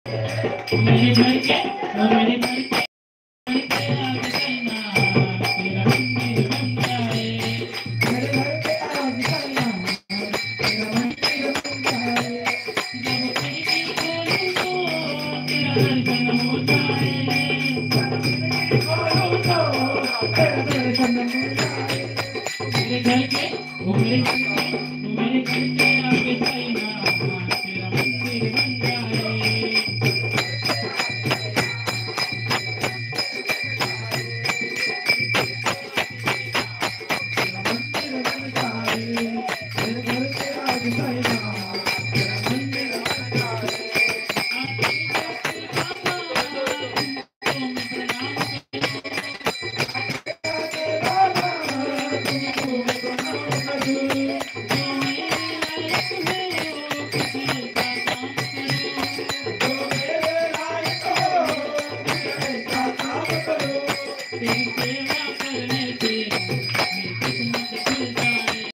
मेरे घर के और मेरे घर के आग करना तेरा मंदिर बन जाए। मेरे घर के आग करना तेरा मंदिर बन जाए। जब खिड़की खोलूं तो तेरा दर्शन हो जाए। खोलूं तो तेरा दर्शन हो जाए। मेरे घर के वो मेरे घर के वो मेरे घर के आगे जाइना तेरा मंदिर बन जाए। तेरा मंदिर बन जाए। मेरे घर के आगे जाइना तेरा मंदिर बन जाए। आपकी ज्योति बाबा तुमको मैं प्रणाम करूं। आगे बाबा तुमको मैं प्रणाम करूं। जो मेरे लायक हो किसी का काम करो। जो मेरे लायक हो किसी का काम करो। तेरी सेवा